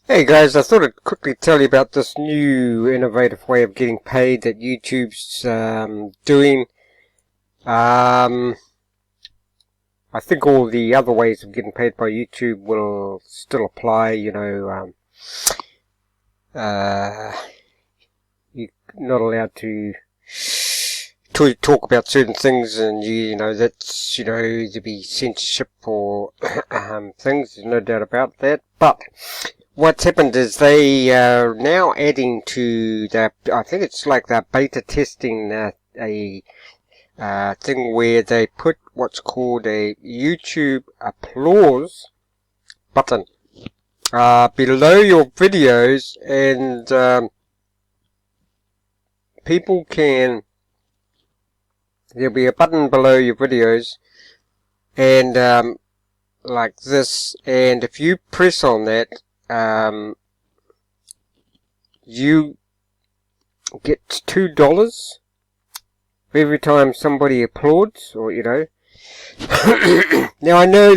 Hey guys, I thought I'd quickly tell you about this new innovative way of getting paid that YouTube's doing. I think all the other ways of getting paid by YouTube will still apply. You're not allowed to talk about certain things, and that's to be censorship or things. There's no doubt about that, but what's happened is they are now adding to that. I think it's like they're beta testing a thing where they put what's called a YouTube Applause button below your videos, and people can. There'll be a button below your videos, and like this, and if you press on that, you get $2 every time somebody applauds, or Now I know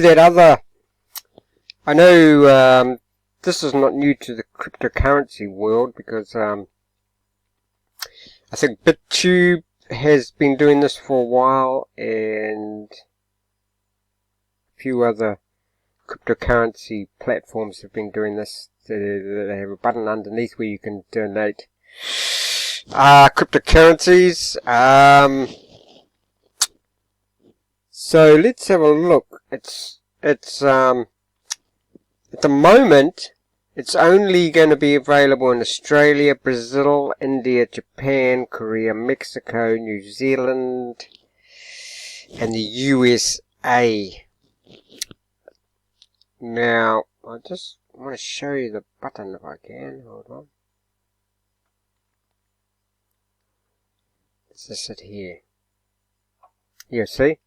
this is not new to the cryptocurrency world, because I think BitTube has been doing this for a while, and a few other cryptocurrency platforms have been doing this. They have a button underneath where you can donate cryptocurrencies. So let's have a look. It's at the moment it's only going to be available in Australia, Brazil, India, Japan, Korea, Mexico, New Zealand, and the USA. Now, I just want to show you the button if I can. Hold on. Let's just sit here. Yeah, see?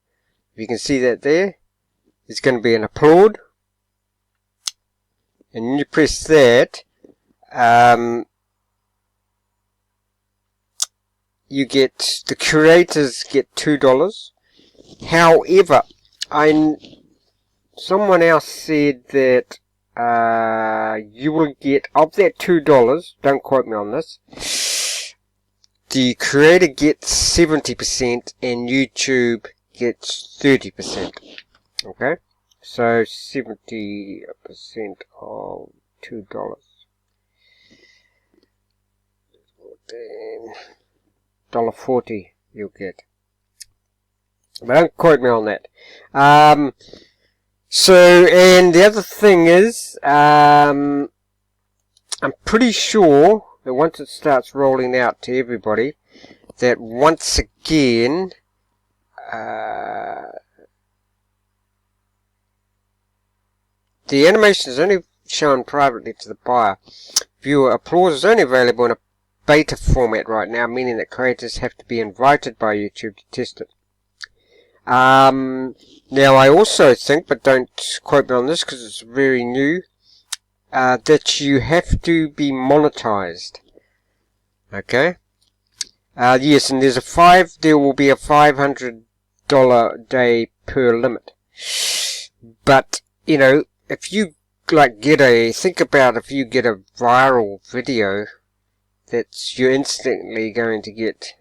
If you can see that there, it's going to be an applaud. And when you press that, the creators get $2. However, someone else said that you will get, of that $2, don't quote me on this, the creator gets 70% and YouTube gets 30%. Okay? So 70% of $2. $1.40 you'll get. But don't quote me on that. So, and the other thing is, I'm pretty sure that once it starts rolling out to everybody, that once again, the animation is only shown privately to the buyer. Viewer applause is only available in a beta format right now, meaning that creators have to be invited by YouTube to test it. Now I also think, but don't quote me on this because it's very new, that you have to be monetized. Okay? Yes, and there will be a $500 day per limit. But, if you think about if you get a viral video, you're instantly going to get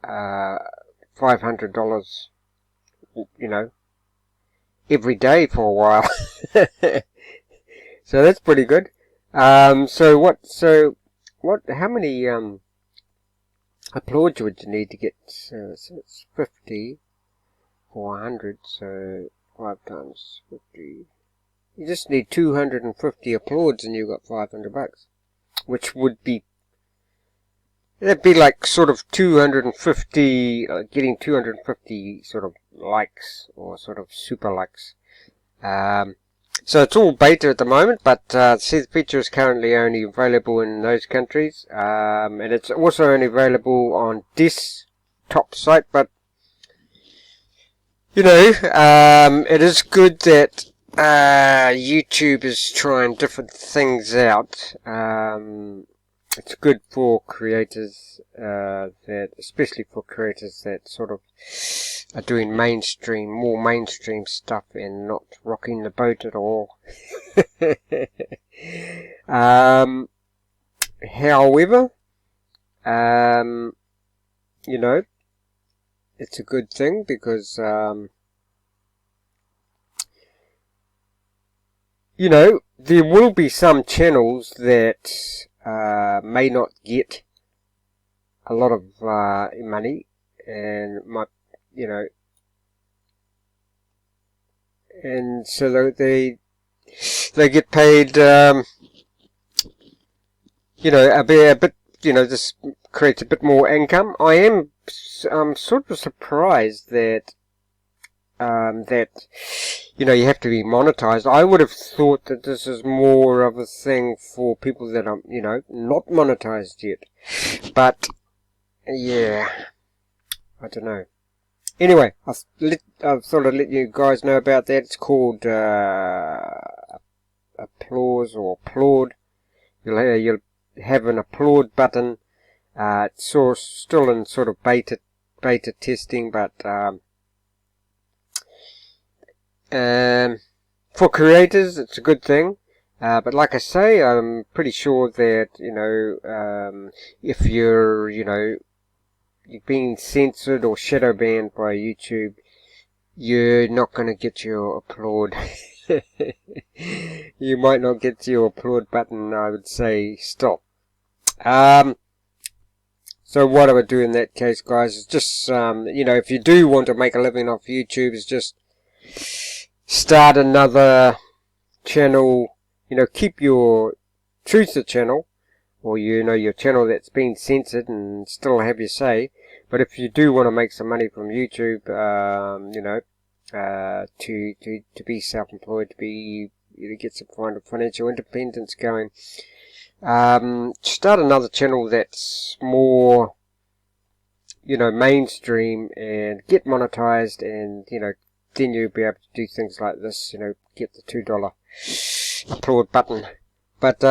$500, every day for a while. So that's pretty good. How many applauds would you need to get? So it's 50 for 100, so 5 times 50. You just need 250 applauds and you've got $500, which would be, that'd be like sort of 250, getting 250 sort of likes, or sort of super likes. So it's all beta at the moment, but see, the feature is currently only available in those countries, and it's also only available on desktop site, but it is good that YouTube is trying different things out. It's good for creators, especially for creators that sort of are doing more mainstream stuff and not rocking the boat at all. However, you know, it's a good thing because, you know, there will be some channels that may not get a lot of money, and might, you know, and so they get paid, you know, a bit, you know, this creates a bit more income. I'm sort of surprised that you know, you have to be monetized. I would have thought that this is more of a thing for people that are, you know, not monetized yet. But yeah, I don't know. Anyway, I thought I'd let you guys know about that. It's called Applause or Applaud. You'll have an Applaud button. It's still in sort of beta testing, but for creators, it's a good thing. But like I say, I'm pretty sure that, you know, if you're, you know, you're being censored or shadow banned by YouTube, you're not going to get your Applaud. You might not get your Applaud button, I would say, stop. So what I would do in that case, guys, is just, you know, if you do want to make a living off YouTube, is just start another channel, you know, keep your truther channel, or, you know, your channel that's been censored, and still have your say. But if you do want to make some money from YouTube, you know, to be self-employed, to be, you know, get some kind of financial independence going, start another channel that's more, you know, mainstream, and get monetized, and, you know, then you'll be able to do things like this, you know, get the $2 Applaud button. But,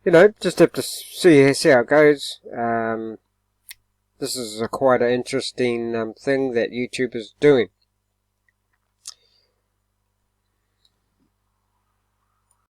you know, just have to see how it goes. This is quite an interesting thing that YouTube is doing.